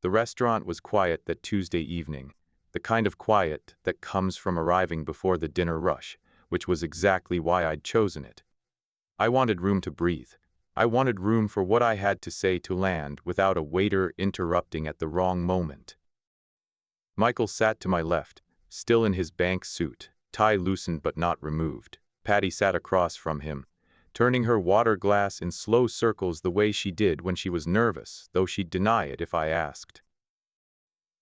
The restaurant was quiet that Tuesday evening, the kind of quiet that comes from arriving before the dinner rush, which was exactly why I'd chosen it. I wanted room to breathe. I wanted room for what I had to say to land without a waiter interrupting at the wrong moment. Michael sat to my left, still in his bank suit, tie loosened but not removed. Patty sat across from him, turning her water glass in slow circles the way she did when she was nervous, though she'd deny it if I asked.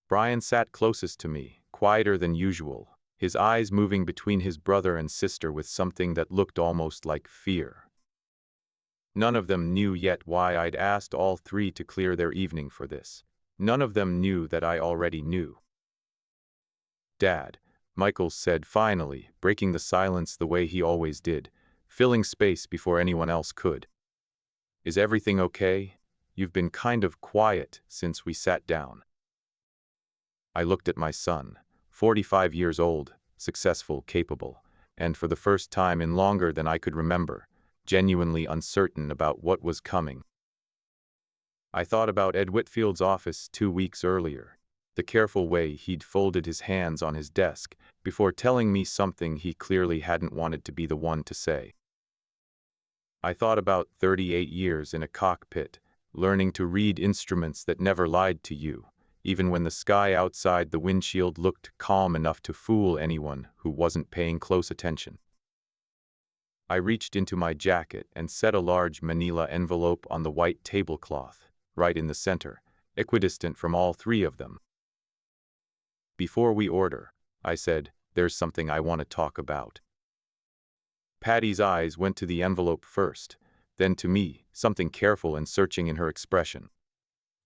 Brian sat closest to me, quieter than usual, his eyes moving between his brother and sister with something that looked almost like fear. None of them knew yet why I'd asked all three to clear their evening for this. None of them knew that I already knew. "Dad," Michael said finally, breaking the silence the way he always did, filling space before anyone else could. "Is everything okay? You've been kind of quiet since we sat down." I looked at my son, 45 years old, successful, capable, and for the first time in longer than I could remember, genuinely uncertain about what was coming. I thought about Ed Whitfield's office 2 weeks earlier, the careful way he'd folded his hands on his desk before telling me something he clearly hadn't wanted to be the one to say. I thought about 38 years in a cockpit, learning to read instruments that never lied to you, even when the sky outside the windshield looked calm enough to fool anyone who wasn't paying close attention. I reached into my jacket and set a large manila envelope on the white tablecloth, right in the center, equidistant from all three of them. "Before we order," I said, "there's something I want to talk about." Patty's eyes went to the envelope first, then to me, something careful and searching in her expression.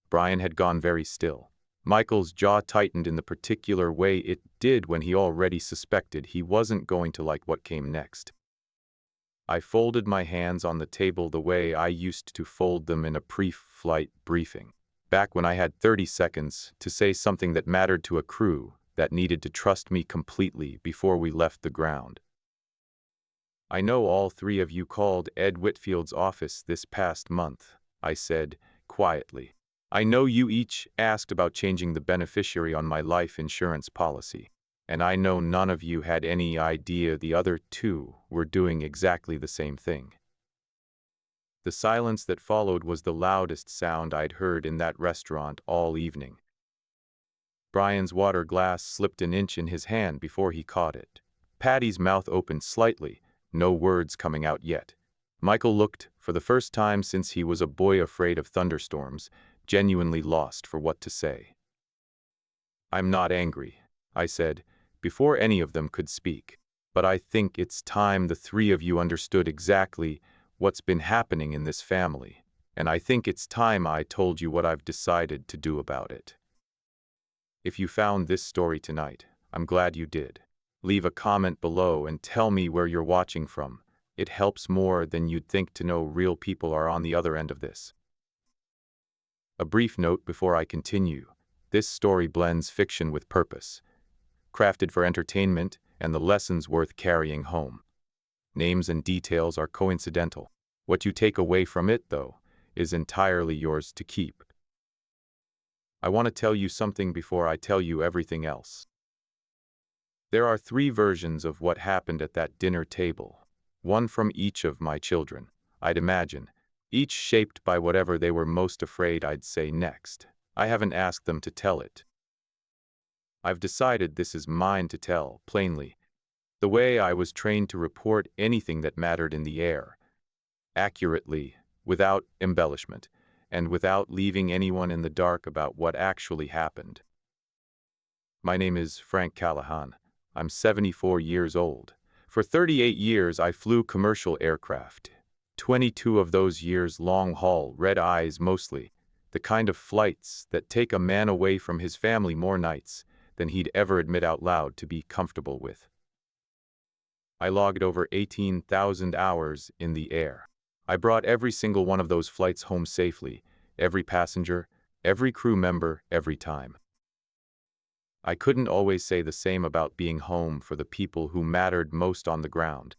Brian had gone very still. Michael's jaw tightened in the particular way it did when he already suspected he wasn't going to like what came next. I folded my hands on the table the way I used to fold them in a pre-flight briefing, back when I had 30 seconds to say something that mattered to a crew that needed to trust me completely before we left the ground. "I know all three of you called Ed Whitfield's office this past month," I said, quietly. "I know you each asked about changing the beneficiary on my life insurance policy, and I know none of you had any idea the other two were doing exactly the same thing." The silence that followed was the loudest sound I'd heard in that restaurant all evening. Brian's water glass slipped an inch in his hand before he caught it. Patty's mouth opened slightly, no words coming out yet. Michael looked, for the first time since he was a boy afraid of thunderstorms, genuinely lost for what to say. "I'm not angry," I said, before any of them could speak. "But I think it's time the three of you understood exactly what's been happening in this family, and I think it's time I told you what I've decided to do about it." If you found this story tonight, I'm glad you did. Leave a comment below and tell me where you're watching from. It helps more than you'd think to know real people are on the other end of this. A brief note before I continue. This story blends fiction with purpose, crafted for entertainment and the lessons worth carrying home. Names and details are coincidental. What you take away from it, though, is entirely yours to keep. I want to tell you something before I tell you everything else. There are 3 versions of what happened at that dinner table, one from each of my children, I'd imagine, each shaped by whatever they were most afraid I'd say next. I haven't asked them to tell it. I've decided this is mine to tell, plainly, the way I was trained to report anything that mattered in the air, accurately, without embellishment, and without leaving anyone in the dark about what actually happened. My name is Frank Callahan. I'm 74 years old. For 38 years I flew commercial aircraft. 22 of those years long-haul, red-eyes mostly, the kind of flights that take a man away from his family more nights than he'd ever admit out loud to be comfortable with. I logged over 18,000 hours in the air. I brought every single one of those flights home safely, every passenger, every crew member, every time. I couldn't always say the same about being home for the people who mattered most on the ground.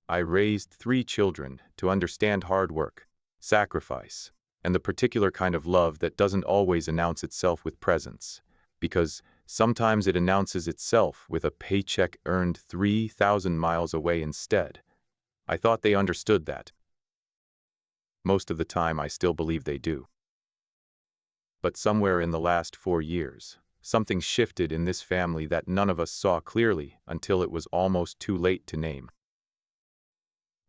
I raised 3 children to understand hard work, sacrifice, and the particular kind of love that doesn't always announce itself with presents, because sometimes it announces itself with a paycheck earned 3,000 miles away instead. I thought they understood that. Most of the time, I still believe they do. But somewhere in the last 4 years, something shifted in this family that none of us saw clearly until it was almost too late to name.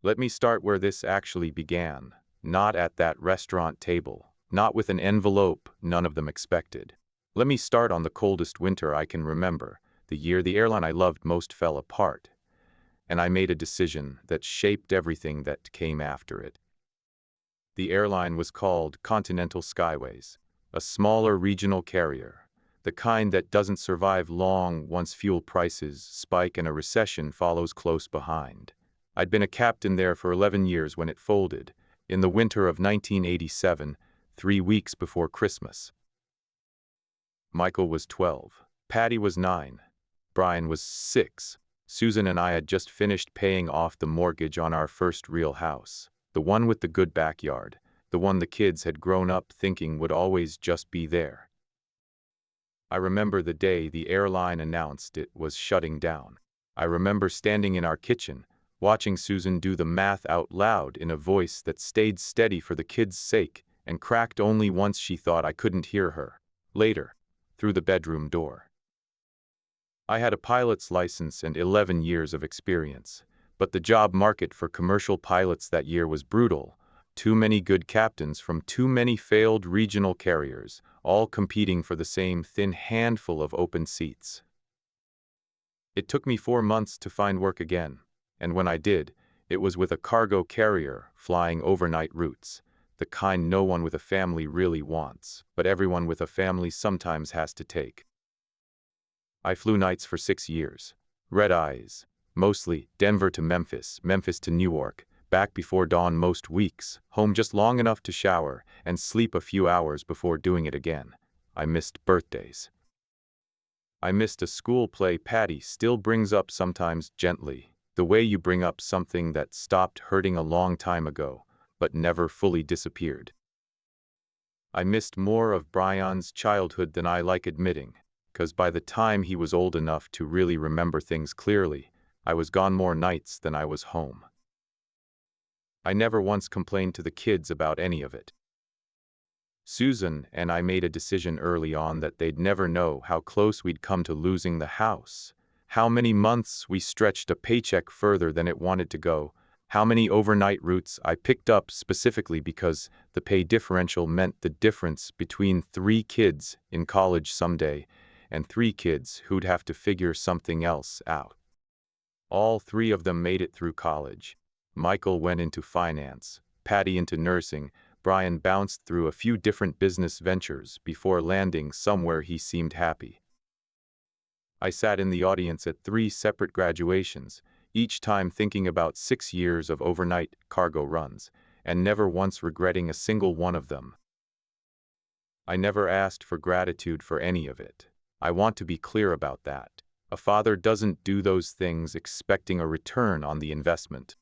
Let me start where this actually began, not at that restaurant table, not with an envelope none of them expected. Let me start on the coldest winter I can remember, the year the airline I loved most fell apart, and I made a decision that shaped everything that came after it. The airline was called Continental Skyways, a smaller regional carrier, the kind that doesn't survive long once fuel prices spike and a recession follows close behind. I'd been a captain there for 11 years when it folded, in the winter of 1987, 3 weeks before Christmas. Michael was 12, Patty was 9, Brian was 6. Susan and I had just finished paying off the mortgage on our first real house, the one with the good backyard, the one the kids had grown up thinking would always just be there. I remember the day the airline announced it was shutting down. I remember standing in our kitchen, watching Susan do the math out loud in a voice that stayed steady for the kids' sake and cracked only once she thought I couldn't hear her. Later, through the bedroom door. I had a pilot's license and 11 years of experience, but the job market for commercial pilots that year was brutal. Too many good captains from too many failed regional carriers, all competing for the same thin handful of open seats. It took me 4 months to find work again, and when I did, it was with a cargo carrier flying overnight routes, the kind no one with a family really wants, but everyone with a family sometimes has to take. I flew nights for 6 years. Red eyes. Mostly Denver to Memphis, Memphis to Newark, back before dawn most weeks, home just long enough to shower and sleep a few hours before doing it again. I missed birthdays. I missed a school play Patty still brings up sometimes gently, the way you bring up something that stopped hurting a long time ago, but never fully disappeared. I missed more of Brian's childhood than I like admitting, 'cause by the time he was old enough to really remember things clearly, I was gone more nights than I was home. I never once complained to the kids about any of it. Susan and I made a decision early on that they'd never know how close we'd come to losing the house, how many months we stretched a paycheck further than it wanted to go, how many overnight routes I picked up specifically because the pay differential meant the difference between 3 kids in college someday and 3 kids who'd have to figure something else out. All 3 of them made it through college. Michael went into finance, Patty into nursing, Brian bounced through a few different business ventures before landing somewhere he seemed happy. I sat in the audience at 3 separate graduations, each time thinking about 6 years of overnight cargo runs, and never once regretting a single one of them. I never asked for gratitude for any of it. I want to be clear about that. A father doesn't do those things expecting a return on the investment.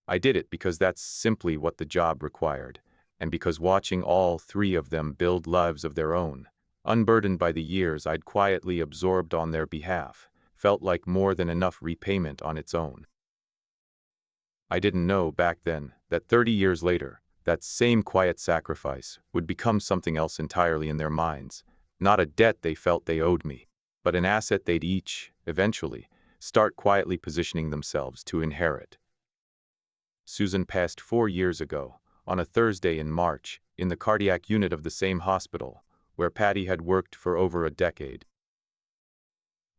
I did it because that's simply what the job required, and because watching all 3 of them build lives of their own, unburdened by the years I'd quietly absorbed on their behalf, felt like more than enough repayment on its own. I didn't know back then that 30 years later, that same quiet sacrifice would become something else entirely in their minds, not a debt they felt they owed me, but an asset they'd each, eventually, start quietly positioning themselves to inherit. Susan passed 4 years ago, on a Thursday in March, in the cardiac unit of the same hospital, where Patty had worked for over a decade.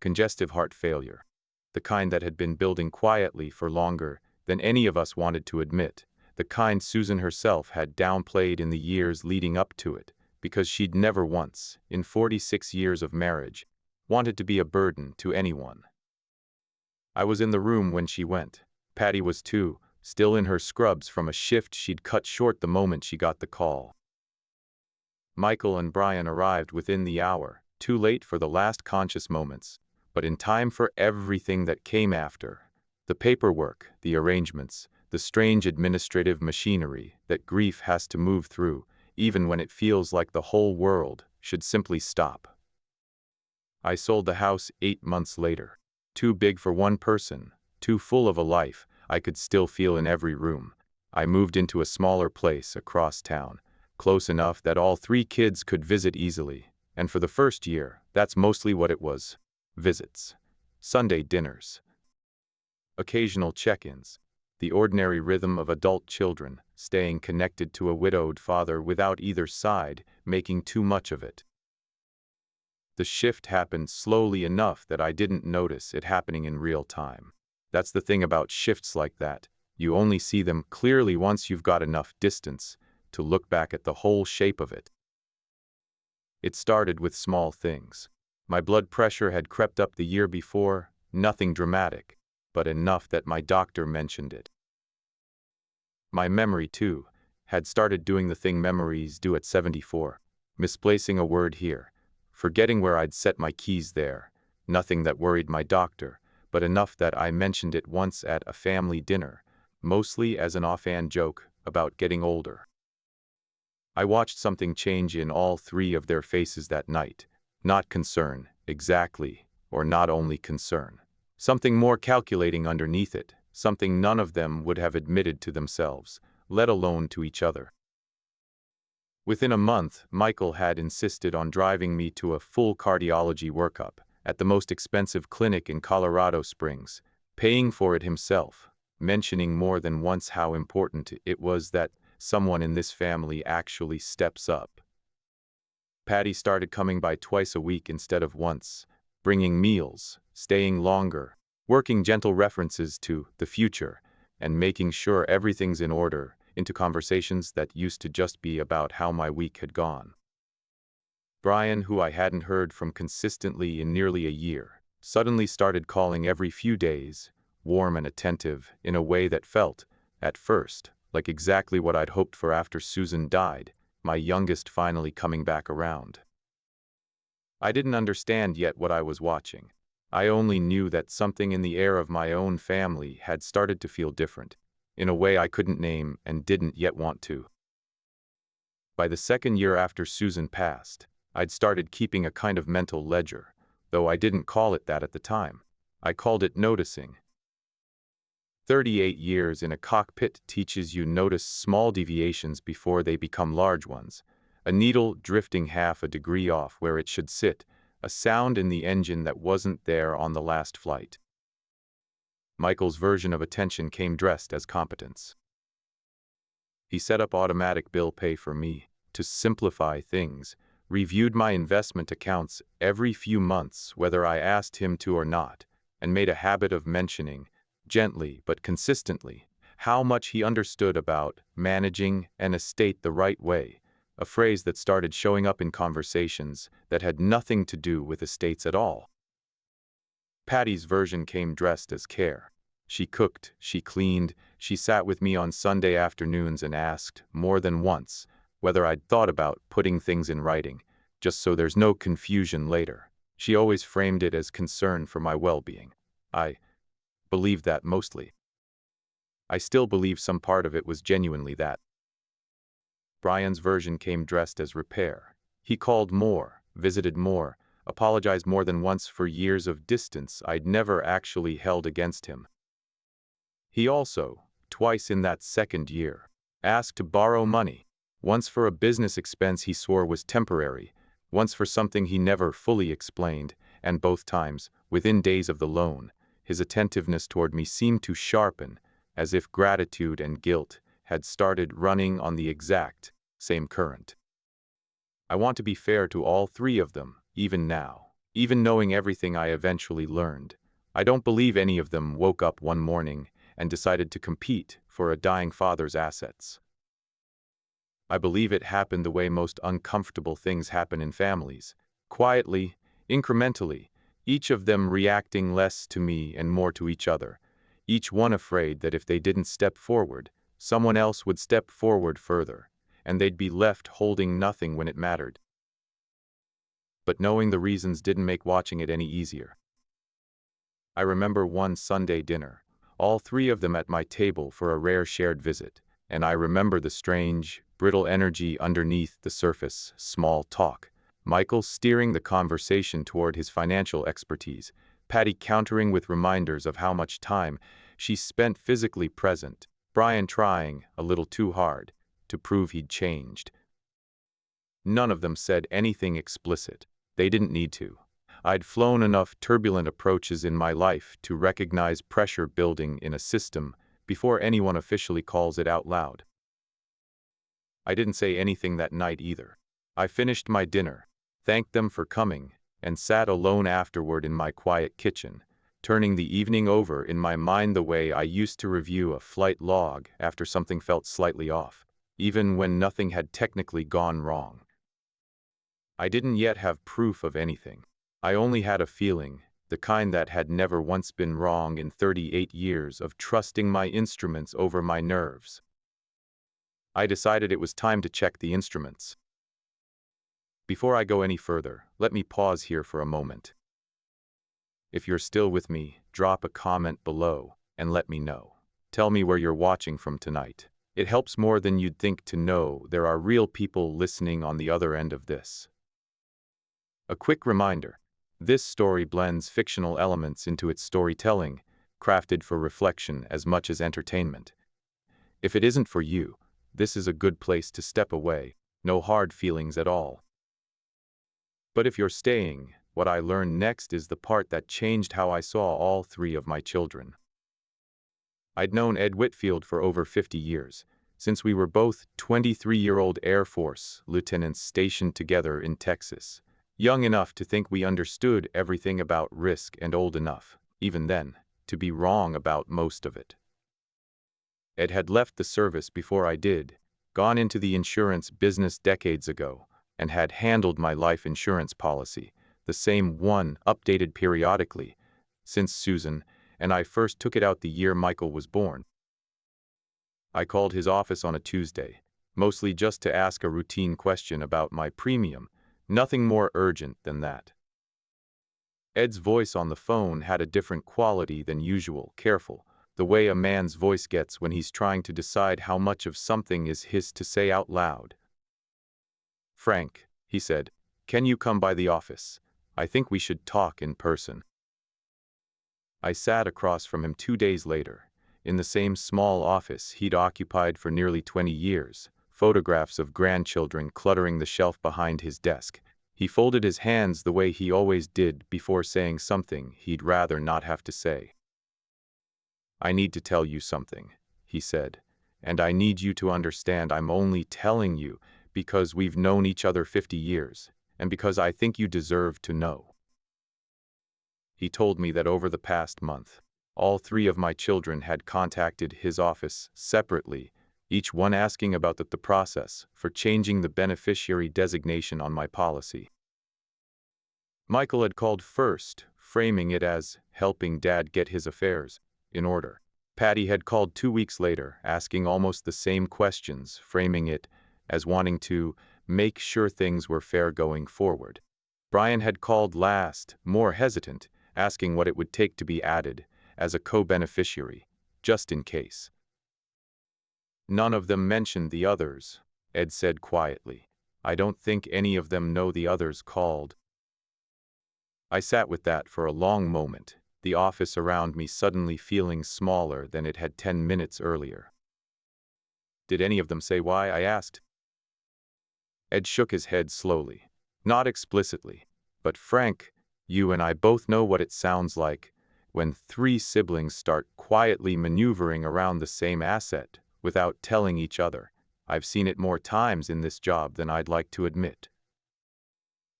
Congestive heart failure, the kind that had been building quietly for longer than any of us wanted to admit, the kind Susan herself had downplayed in the years leading up to it, because she'd never once, in 46 years of marriage, wanted to be a burden to anyone. I was in the room when she went. Patty was too, still in her scrubs from a shift she'd cut short the moment she got the call. Michael and Brian arrived within the hour, too late for the last conscious moments, but in time for everything that came after. The paperwork, the arrangements, the strange administrative machinery that grief has to move through, even when it feels like the whole world should simply stop. I sold the house 8 months later. Too big for one person, too full of a life I could still feel in every room. I moved into a smaller place across town, close enough that all 3 kids could visit easily, and for the first year, that's mostly what it was. Visits. Sunday dinners. Occasional check-ins. The ordinary rhythm of adult children, staying connected to a widowed father without either side making too much of it. The shift happened slowly enough that I didn't notice it happening in real time. That's the thing about shifts like that. You only see them clearly once you've got enough distance to look back at the whole shape of it. It started with small things. My blood pressure had crept up the year before, nothing dramatic, but enough that my doctor mentioned it. My memory, too, had started doing the thing memories do at 74, misplacing a word here, forgetting where I'd set my keys there. Nothing that worried my doctor, but enough that I mentioned it once at a family dinner, mostly as an offhand joke about getting older. I watched something change in all 3 of their faces that night. Not concern, exactly, or not only concern. Something more calculating underneath it, something none of them would have admitted to themselves, let alone to each other. Within a month, Michael had insisted on driving me to a full cardiology workup at the most expensive clinic in Colorado Springs, paying for it himself, mentioning more than once how important it was that someone in this family actually steps up. Patty started coming by twice a week instead of once, bringing meals, staying longer, working gentle references to the future, and making sure everything's in order, into conversations that used to just be about how my week had gone. Brian, who I hadn't heard from consistently in nearly a year, suddenly started calling every few days, warm and attentive in a way that felt, at first, like exactly what I'd hoped for after Susan died, my youngest finally coming back around. I didn't understand yet what I was watching. I only knew that something in the air of my own family had started to feel different, in a way I couldn't name and didn't yet want to. By the 2nd year after Susan passed, I'd started keeping a kind of mental ledger, though I didn't call it that at the time. I called it noticing. 38 years in a cockpit teaches you notice small deviations before they become large ones. A needle drifting half a degree off where it should sit, a sound in the engine that wasn't there on the last flight. Michael's version of attention came dressed as competence. He set up automatic bill pay for me, to simplify things, reviewed my investment accounts every few months whether I asked him to or not, and made a habit of mentioning, gently but consistently, how much he understood about managing an estate the right way, a phrase that started showing up in conversations that had nothing to do with estates at all. Patty's version came dressed as care. She cooked, she cleaned, she sat with me on Sunday afternoons and asked, more than once, whether I'd thought about putting things in writing, just so there's no confusion later. She always framed it as concern for my well-being. I believed that mostly. I still believe some part of it was genuinely that. Brian's version came dressed as repair. He called more, visited more, apologized more than once for years of distance I'd never actually held against him. He also, twice in that 2nd year, asked to borrow money, once for a business expense he swore was temporary, once for something he never fully explained, and both times, within days of the loan, his attentiveness toward me seemed to sharpen, as if gratitude and guilt had started running on the exact same current. I want to be fair to all 3 of them, even now, even knowing everything I eventually learned. I don't believe any of them woke up one morning and decided to compete for a dying father's assets. I believe it happened the way most uncomfortable things happen in families, quietly, incrementally, each of them reacting less to me and more to each other, each one afraid that if they didn't step forward, someone else would step forward further, and they'd be left holding nothing when it mattered. But knowing the reasons didn't make watching it any easier. I remember one Sunday dinner, all three of them at my table for a rare shared visit, and I remember the strange, brittle energy underneath the surface, small talk. Michael steering the conversation toward his financial expertise, Patty countering with reminders of how much time she spent physically present, Brian trying, a little too hard, to prove he'd changed. None of them said anything explicit. They didn't need to. I'd flown enough turbulent approaches in my life to recognize pressure building in a system before anyone officially calls it out loud. I didn't say anything that night either. I finished my dinner, thanked them for coming, and sat alone afterward in my quiet kitchen, turning the evening over in my mind the way I used to review a flight log after something felt slightly off, even when nothing had technically gone wrong. I didn't yet have proof of anything. I only had a feeling, the kind that had never once been wrong in 38 years of trusting my instruments over my nerves. I decided it was time to check the instruments. Before I go any further, let me pause here for a moment. If you're still with me, drop a comment below and let me know. Tell me where you're watching from tonight. It helps more than you'd think to know there are real people listening on the other end of this. A quick reminder, this story blends fictional elements into its storytelling, crafted for reflection as much as entertainment. If it isn't for you, this is a good place to step away, no hard feelings at all. But if you're staying, what I learned next is the part that changed how I saw all three of my children. I'd known Ed Whitfield for over 50 years, since we were both 23-year-old Air Force lieutenants stationed together in Texas, young enough to think we understood everything about risk and old enough, even then, to be wrong about most of it. Ed had left the service before I did, gone into the insurance business decades ago, and had handled my life insurance policy, the same one updated periodically, since Susan and I first took it out the year Michael was born. I called his office on a Tuesday, mostly just to ask a routine question about my premium, nothing more urgent than that. Ed's voice on the phone had a different quality than usual, careful, the way a man's voice gets when he's trying to decide how much of something is his to say out loud. "Frank," he said, "can you come by the office? I think we should talk in person." I sat across from him 2 days later, in the same small office he'd occupied for nearly 20 years, photographs of grandchildren cluttering the shelf behind his desk. He folded his hands the way he always did before saying something he'd rather not have to say. "I need to tell you something," he said, "and I need you to understand I'm only telling you because we've known each other 50 years, and because I think you deserve to know." He told me that over the past month, all three of my children had contacted his office separately, each one asking about the process for changing the beneficiary designation on my policy. Michael had called first, framing it as helping Dad get his affairs in order. Patty had called 2 weeks later, asking almost the same questions, framing it as wanting to make sure things were fair going forward. Brian had called last, more hesitant, asking what it would take to be added as a co-beneficiary, just in case. "None of them mentioned the others," Ed said quietly. "I don't think any of them know the others called." I sat with that for a long moment, the office around me suddenly feeling smaller than it had 10 minutes earlier. "Did any of them say why?" I asked. Ed shook his head slowly. "Not explicitly, but Frank, you and I both know what it sounds like when three siblings start quietly maneuvering around the same asset without telling each other. I've seen it more times in this job than I'd like to admit."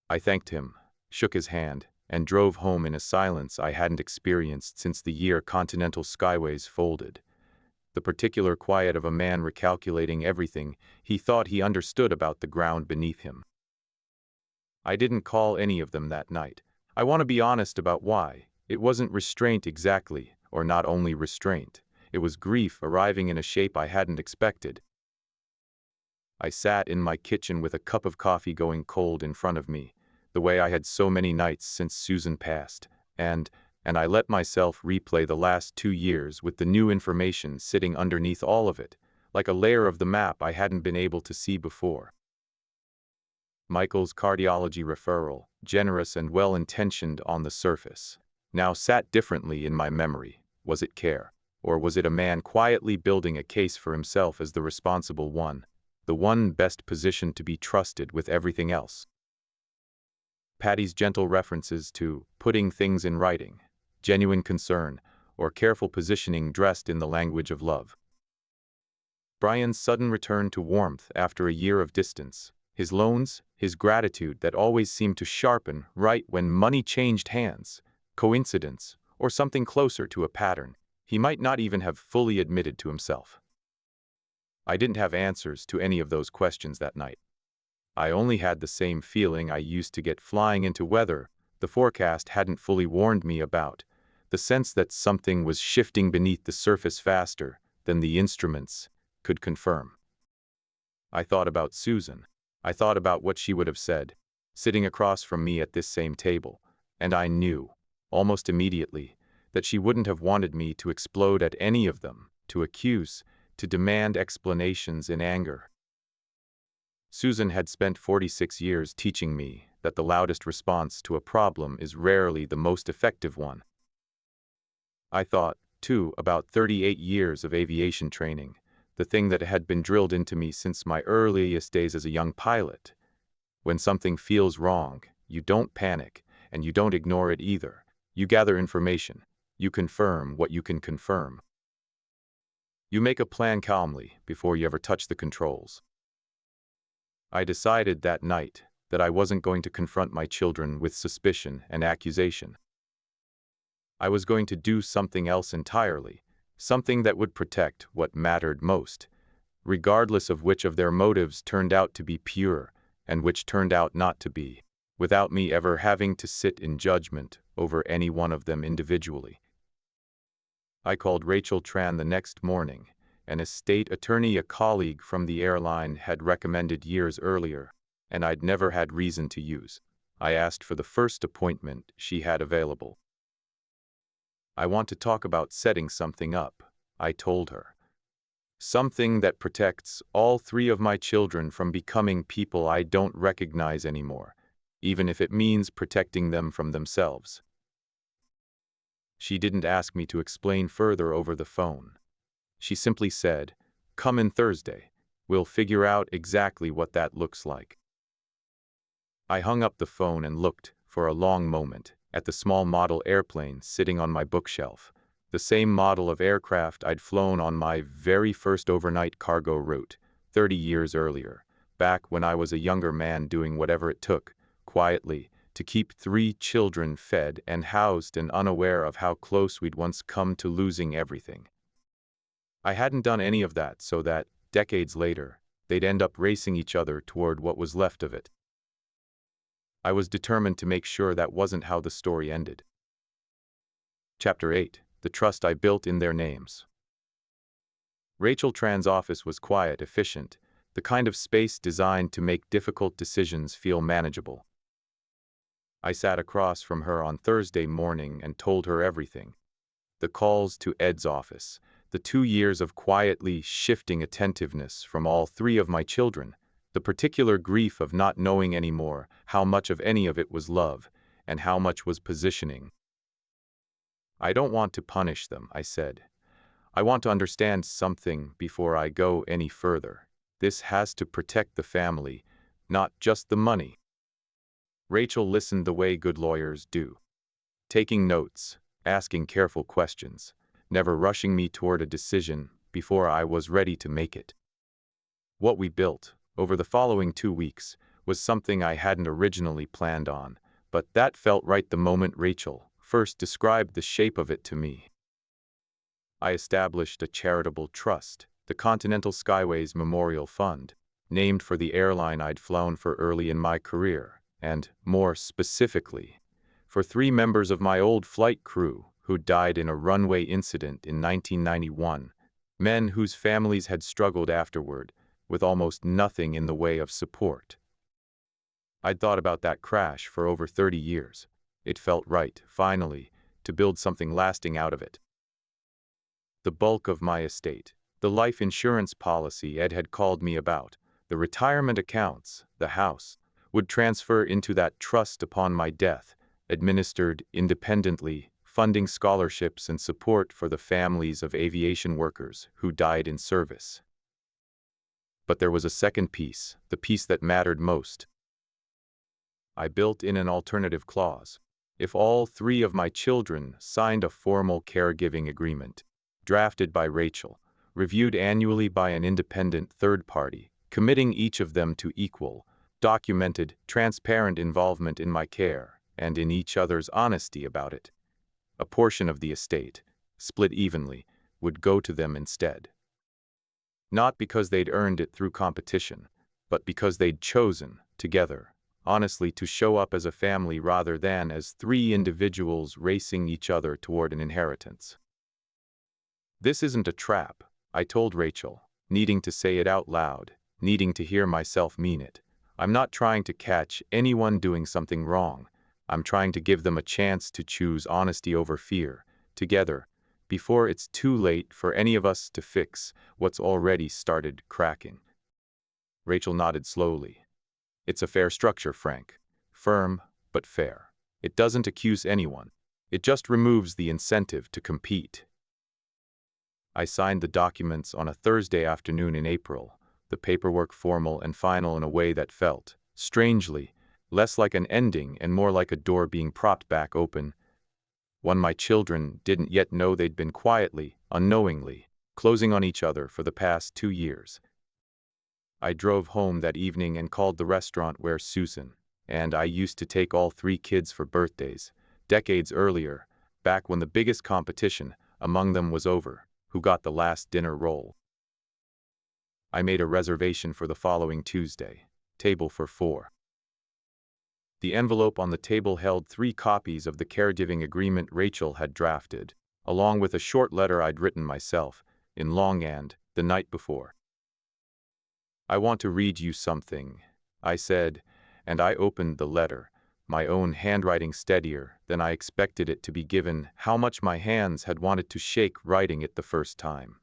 I thanked him, shook his hand, and drove home in a silence I hadn't experienced since the year Continental Skyways folded. The particular quiet of a man recalculating everything he thought he understood about the ground beneath him. I didn't call any of them that night. I want to be honest about why. It wasn't restraint exactly, or not only restraint. It was grief arriving in a shape I hadn't expected. I sat in my kitchen with a cup of coffee going cold in front of me, the way I had so many nights since Susan passed, and, and I let myself replay the last 2 years with the new information sitting underneath all of it, like a layer of the map I hadn't been able to see before. Michael's cardiology referral, generous and well-intentioned on the surface, now sat differently in my memory. Was it care? Or was it a man quietly building a case for himself as the responsible one, the one best positioned to be trusted with everything else? Patty's gentle references to putting things in writing, genuine concern, or careful positioning dressed in the language of love. Brian's sudden return to warmth after a year of distance, his loans, his gratitude that always seemed to sharpen right when money changed hands, coincidence, or something closer to a pattern he might not even have fully admitted to himself. I didn't have answers to any of those questions that night. I only had the same feeling I used to get flying into weather the forecast hadn't fully warned me about, the sense that something was shifting beneath the surface faster than the instruments could confirm. I thought about Susan. I thought about what she would have said, sitting across from me at this same table, and I knew, almost immediately, that she wouldn't have wanted me to explode at any of them, to accuse, to demand explanations in anger. Susan had spent 46 years teaching me that the loudest response to a problem is rarely the most effective one. I thought, too, about 38 years of aviation training, the thing that had been drilled into me since my earliest days as a young pilot. When something feels wrong, you don't panic, and you don't ignore it either. You gather information. You confirm what you can confirm. You make a plan calmly before you ever touch the controls. I decided that night that I wasn't going to confront my children with suspicion and accusation. I was going to do something else entirely, something that would protect what mattered most, regardless of which of their motives turned out to be pure and which turned out not to be, without me ever having to sit in judgment over any one of them individually. I called Rachel Tran the next morning, an estate attorney a colleague from the airline had recommended years earlier, and I'd never had reason to use. I asked for the first appointment she had available. I want to talk about setting something up, I told her. Something that protects all 3 of my children from becoming people I don't recognize anymore, even if it means protecting them from themselves. She didn't ask me to explain further over the phone. She simply said, "Come in Thursday. We'll figure out exactly what that looks like." I hung up the phone and looked, for a long moment, at the small model airplane sitting on my bookshelf, the same model of aircraft I'd flown on my very first overnight cargo route, 30 years earlier, back when I was a younger man doing whatever it took, quietly, to keep 3 children fed and housed and unaware of how close we'd once come to losing everything. I hadn't done any of that so that, decades later, they'd end up racing each other toward what was left of it. I was determined to make sure that wasn't how the story ended. Chapter 8. The Trust I Built in Their Names. Rachel Tran's office was quiet, efficient, the kind of space designed to make difficult decisions feel manageable. I sat across from her on Thursday morning and told her everything. The calls to Ed's office, the 2 years of quietly shifting attentiveness from all 3 of my children, the particular grief of not knowing anymore how much of any of it was love and how much was positioning. I don't want to punish them, I said. I want to understand something before I go any further. This has to protect the family, not just the money. Rachel listened the way good lawyers do, taking notes, asking careful questions, never rushing me toward a decision before I was ready to make it. What we built, over the following 2 weeks, was something I hadn't originally planned on, but that felt right the moment Rachel first described the shape of it to me. I established a charitable trust, the Continental Skyways Memorial Fund, named for the airline I'd flown for early in my career, and, more specifically, for 3 members of my old flight crew who died in a runway incident in 1991, men whose families had struggled afterward with almost nothing in the way of support. I'd thought about that crash for over 30 years. It felt right, finally, to to build something lasting out of it. The bulk of my estate, the life insurance policy Ed had called me about, the retirement accounts, the house, would transfer into that trust upon my death, administered independently, funding scholarships and support for the families of aviation workers who died in service. But there was a second piece, the piece that mattered most. I built in an alternative clause. If all three of my children signed a formal caregiving agreement, drafted by Rachel, reviewed annually by an independent third party, committing each of them to equal, documented, transparent involvement in my care, and in each other's honesty about it, a portion of the estate, split evenly, would go to them instead. Not because they'd earned it through competition, but because they'd chosen, together, honestly, to show up as a family rather than as three individuals racing each other toward an inheritance. This isn't a trap, I told Rachel, needing to say it out loud, needing to hear myself mean it. I'm not trying to catch anyone doing something wrong. I'm trying to give them a chance to choose honesty over fear, together, before it's too late for any of us to fix what's already started cracking. Rachel nodded slowly. It's a fair structure, Frank. Firm, but fair. It doesn't accuse anyone. It just removes the incentive to compete. I signed the documents on a Thursday afternoon in April, the paperwork formal and final in a way that felt, strangely, less like an ending and more like a door being propped back open. One my children didn't yet know they'd been quietly, unknowingly, closing on each other for the past 2 years. I drove home that evening and called the restaurant where Susan and I used to take all 3 kids for birthdays, decades earlier, back when the biggest competition among them was over, who got the last dinner roll. I made a reservation for the following Tuesday, table for 4. The envelope on the table held 3 copies of the caregiving agreement Rachel had drafted, along with a short letter I'd written myself, in longhand, the night before. I want to read you something, I said, and I opened the letter, my own handwriting steadier than I expected it to be given how much my hands had wanted to shake writing it the first time.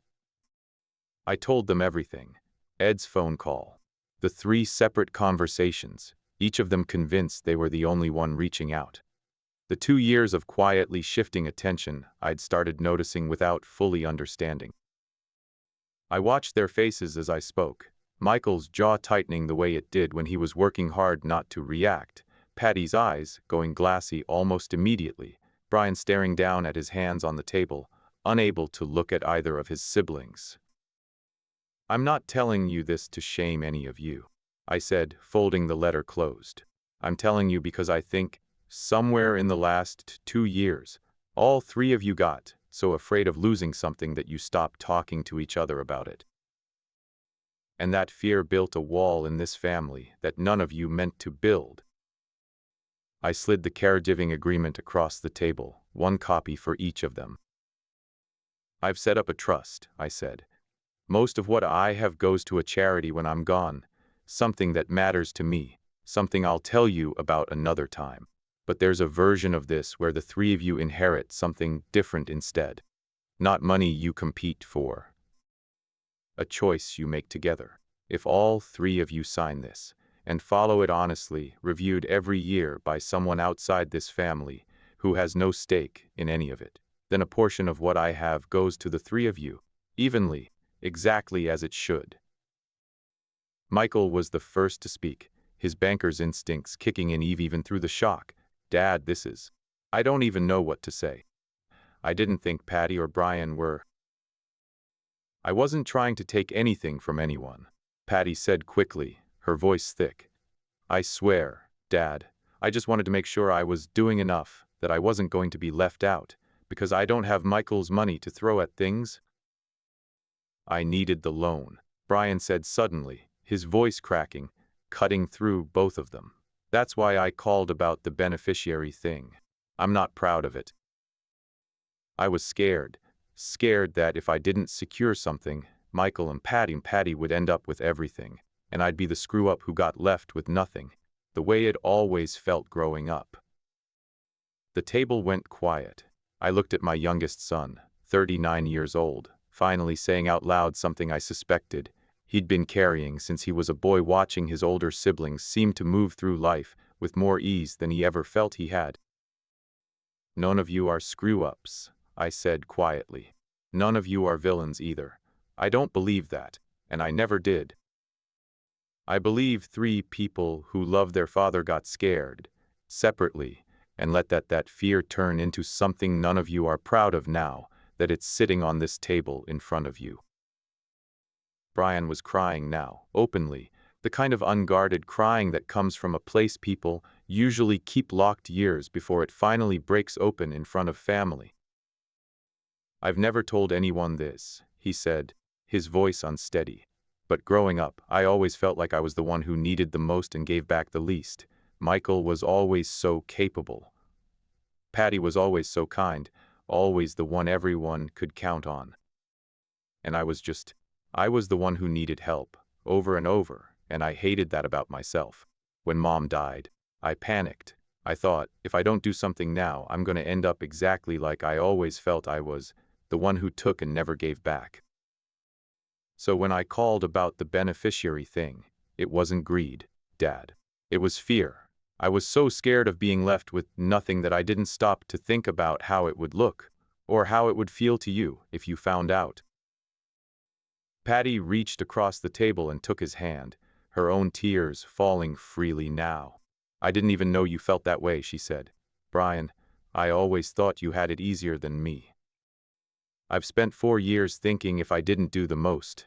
I told them everything. Ed's phone call. The 3 separate conversations, each of them convinced they were the only one reaching out. The 2 years of quietly shifting attention I'd started noticing without fully understanding. I watched their faces as I spoke, Michael's jaw tightening the way it did when he was working hard not to react, Patty's eyes going glassy almost immediately, Brian staring down at his hands on the table, unable to look at either of his siblings. I'm not telling you this to shame any of you, I said, folding the letter closed. I'm telling you because I think, somewhere in the last 2 years, all 3 of you got so afraid of losing something that you stopped talking to each other about it. And that fear built a wall in this family that none of you meant to build. I slid the caregiving agreement across the table, 1 copy for each of them. I've set up a trust, I said. Most of what I have goes to a charity when I'm gone, something that matters to me, something I'll tell you about another time. But there's a version of this where the 3 of you inherit something different instead. Not money you compete for. A choice you make together. If all 3 of you sign this, and follow it honestly, reviewed every year by someone outside this family who has no stake in any of it, then a portion of what I have goes to the 3 of you, evenly, exactly as it should. Michael was the first to speak, his banker's instincts kicking in even through the shock. Dad, this is... I don't even know what to say. I didn't think Patty or Brian were... I wasn't trying to take anything from anyone, Patty said quickly, her voice thick. I swear, Dad, I just wanted to make sure I was doing enough, that I wasn't going to be left out, because I don't have Michael's money to throw at things. I needed the loan, Brian said suddenly, his voice cracking, cutting through both of them. That's why I called about the beneficiary thing. I'm not proud of it. I was scared that if I didn't secure something, Michael and Patty would end up with everything, and I'd be the screw-up who got left with nothing, the way it always felt growing up. The table went quiet. I looked at my youngest son, 39 years old, finally saying out loud something I suspected he'd been carrying since he was a boy, watching his older siblings seem to move through life with more ease than he ever felt he had. "None of you are screw-ups," I said quietly. "None of you are villains either. I don't believe that, and I never did. I believe three people who love their father got scared, separately, and let that fear turn into something none of you are proud of now that it's sitting on this table in front of you." Brian was crying now, openly, the kind of unguarded crying that comes from a place people usually keep locked years before it finally breaks open in front of family. "I've never told anyone this," he said, his voice unsteady. "But growing up, I always felt like I was the one who needed the most and gave back the least. Michael was always so capable. Patty was always so kind, always the one everyone could count on. And I was the one who needed help, over and over, and I hated that about myself. When Mom died, I panicked. I thought, if I don't do something now, I'm going to end up exactly like I always felt I was, the one who took and never gave back. So when I called about the beneficiary thing, it wasn't greed, Dad. It was fear. I was so scared of being left with nothing that I didn't stop to think about how it would look, or how it would feel to you if you found out." Patty reached across the table and took his hand, her own tears falling freely now. "I didn't even know you felt that way," she said. "Brian, I always thought you had it easier than me. I've spent 4 years thinking if I didn't do the most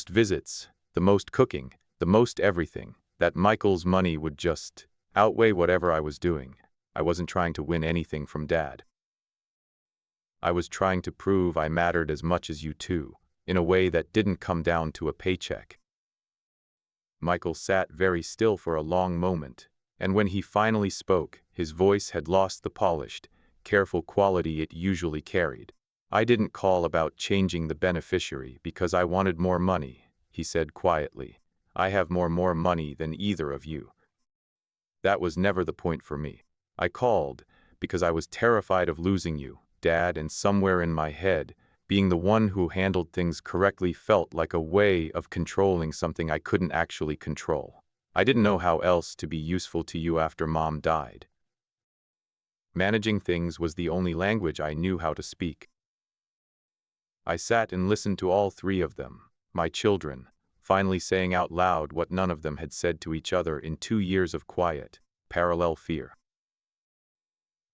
visits, the most cooking, the most everything, that Michael's money would just outweigh whatever I was doing. I wasn't trying to win anything from Dad. I was trying to prove I mattered as much as you two, in a way that didn't come down to a paycheck." Michael sat very still for a long moment, and when he finally spoke, his voice had lost the polished, careful quality it usually carried. "I didn't call about changing the beneficiary because I wanted more money," he said quietly. "I have more money than either of you. That was never the point for me. I called because I was terrified of losing you, Dad, and somewhere in my head, being the one who handled things correctly felt like a way of controlling something I couldn't actually control. I didn't know how else to be useful to you after Mom died. Managing things was the only language I knew how to speak." I sat and listened to all three of them, my children, finally saying out loud what none of them had said to each other in 2 years of quiet, parallel fear.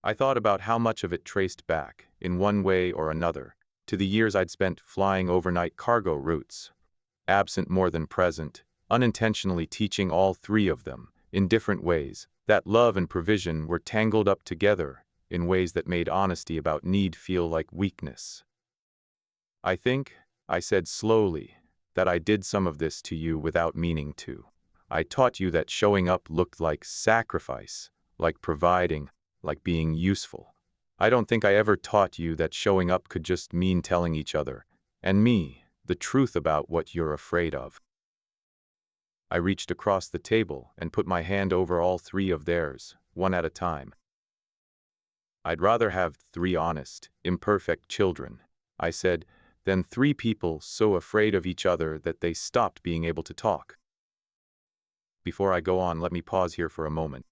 I thought about how much of it traced back, in one way or another, to the years I'd spent flying overnight cargo routes, absent more than present, unintentionally teaching all three of them, in different ways, that love and provision were tangled up together in ways that made honesty about need feel like weakness. "I think," I said slowly, "that I did some of this to you without meaning to. I taught you that showing up looked like sacrifice, like providing, like being useful. I don't think I ever taught you that showing up could just mean telling each other, and me, the truth about what you're afraid of." I reached across the table and put my hand over all three of theirs, one at a time. "I'd rather have 3 honest, imperfect children," I said, "than 3 people so afraid of each other that they stopped being able to talk." Before I go on, let me pause here for a moment.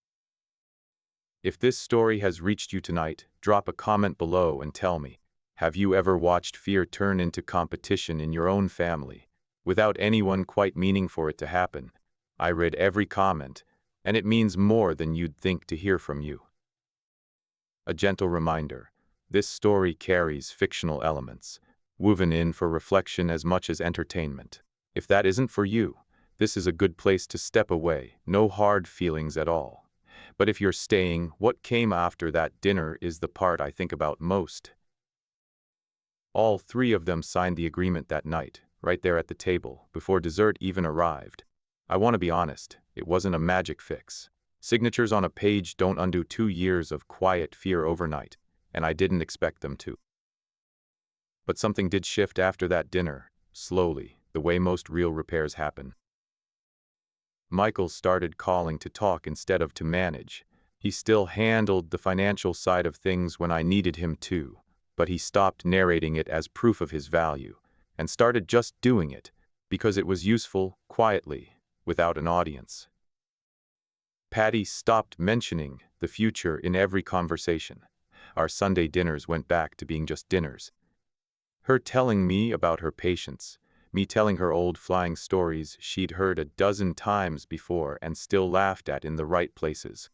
If this story has reached you tonight, drop a comment below and tell me, have you ever watched fear turn into competition in your own family, without anyone quite meaning for it to happen? I read every comment, and it means more than you'd think to hear from you. A gentle reminder, this story carries fictional elements, woven in for reflection as much as entertainment. If that isn't for you, this is a good place to step away, no hard feelings at all. But if you're staying, what came after that dinner is the part I think about most. All three of them signed the agreement that night, right there at the table, before dessert even arrived. I want to be honest, it wasn't a magic fix. Signatures on a page don't undo 2 years of quiet fear overnight, and I didn't expect them to. But something did shift after that dinner, slowly, the way most real repairs happen. Michael started calling to talk instead of to manage, He still handled the financial side of things when I needed him to, but he stopped narrating it as proof of his value and started just doing it because it was useful, quietly, without an audience. Patty stopped mentioning the future in every conversation. Our Sunday dinners went back to being just dinners. Her telling me about her patients, me telling her old flying stories she'd heard a dozen times before and still laughed at in the right places.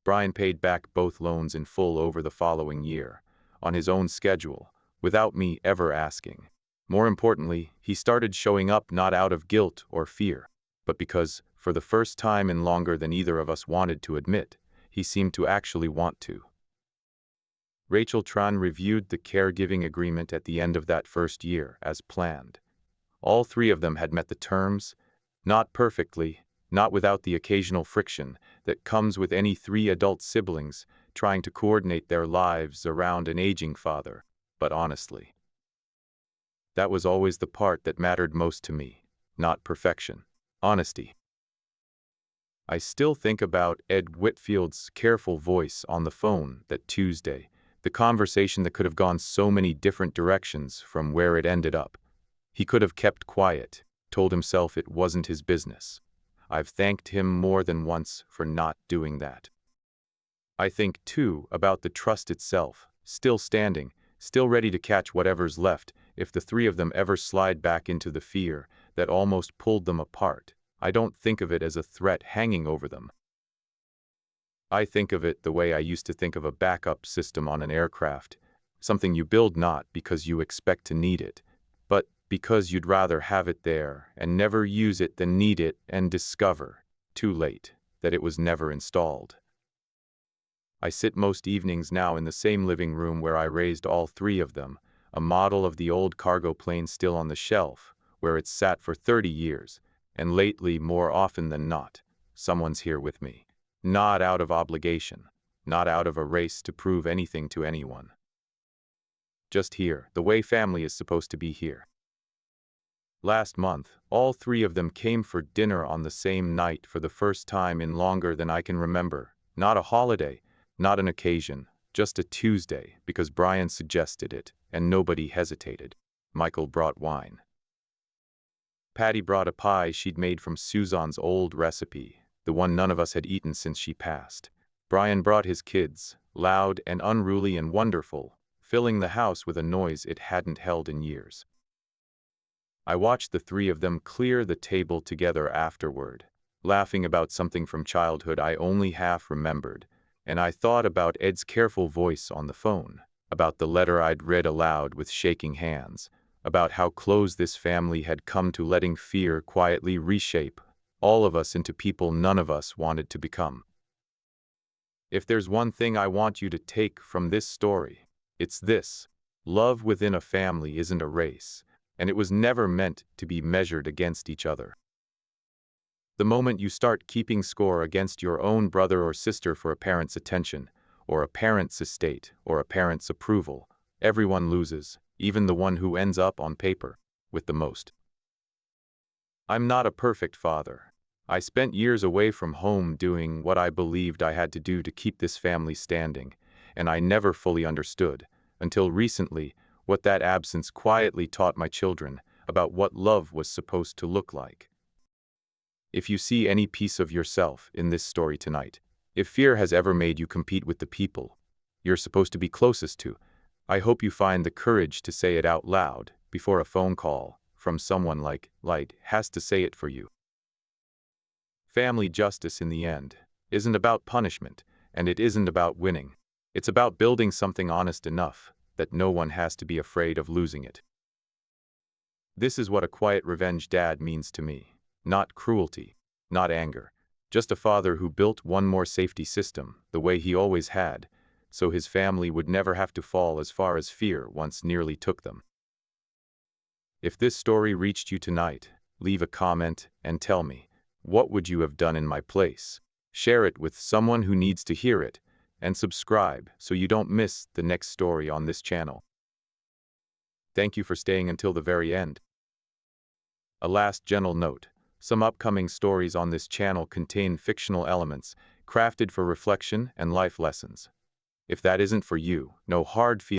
Brian paid back both loans in full over the following year, on his own schedule, without me ever asking. More importantly, he started showing up not out of guilt or fear, but because, for the first time in longer than either of us wanted to admit, he seemed to actually want to. Rachel Tran reviewed the caregiving agreement at the end of that first year, as planned. All three of them had met the terms, not perfectly, not without the occasional friction that comes with any three adult siblings trying to coordinate their lives around an aging father, but honestly. That was always the part that mattered most to me, not perfection, honesty. I still think about Ed Whitfield's careful voice on the phone that Tuesday, the conversation that could have gone so many different directions from where it ended up. He could have kept quiet, told himself it wasn't his business. I've thanked him more than once for not doing that. I think, too, about the trust itself, still standing, still ready to catch whatever's left if the three of them ever slide back into the fear that almost pulled them apart. I don't think of it as a threat hanging over them. I think of it the way I used to think of a backup system on an aircraft, something you build not because you expect to need it, but because you'd rather have it there and never use it than need it and discover, too late, that it was never installed. I sit most evenings now in the same living room where I raised all three of them, a model of the old cargo plane still on the shelf, where it's sat for 30 years, and lately, more often than not, someone's here with me. Not out of obligation, not out of a race to prove anything to anyone. Just here, the way family is supposed to be here. Last month, all three of them came for dinner on the same night for the first time in longer than I can remember. Not a holiday, not an occasion, just a Tuesday, because Brian suggested it, and nobody hesitated. Michael brought wine. Patty brought a pie she'd made from Suzanne's old recipe, the one none of us had eaten since she passed. Brian brought his kids, loud and unruly and wonderful, filling the house with a noise it hadn't held in years. I watched the three of them clear the table together afterward, laughing about something from childhood I only half remembered, and I thought about Ed's careful voice on the phone, about the letter I'd read aloud with shaking hands, about how close this family had come to letting fear quietly reshape all of us into people none of us wanted to become. If there's one thing I want you to take from this story, it's this: love within a family isn't a race, and it was never meant to be measured against each other. The moment you start keeping score against your own brother or sister for a parent's attention, or a parent's estate, or a parent's approval, everyone loses, even the one who ends up on paper with the most. I'm not a perfect father. I spent years away from home doing what I believed I had to do to keep this family standing, and I never fully understood, until recently, what that absence quietly taught my children about what love was supposed to look like. If you see any piece of yourself in this story tonight, if fear has ever made you compete with the people you're supposed to be closest to, I hope you find the courage to say it out loud before a phone call from someone like Light has to say it for you. Family justice in the end isn't about punishment, and it isn't about winning. It's about building something honest enough that no one has to be afraid of losing it. This is what a quiet revenge dad means to me. Not cruelty, not anger, just a father who built one more safety system the way he always had, so his family would never have to fall as far as fear once nearly took them. If this story reached you tonight, leave a comment and tell me, what would you have done in my place? Share it with someone who needs to hear it, and subscribe so you don't miss the next story on this channel. Thank you for staying until the very end. A last gentle note: some upcoming stories on this channel contain fictional elements, crafted for reflection and life lessons. If that isn't for you, no hard feelings.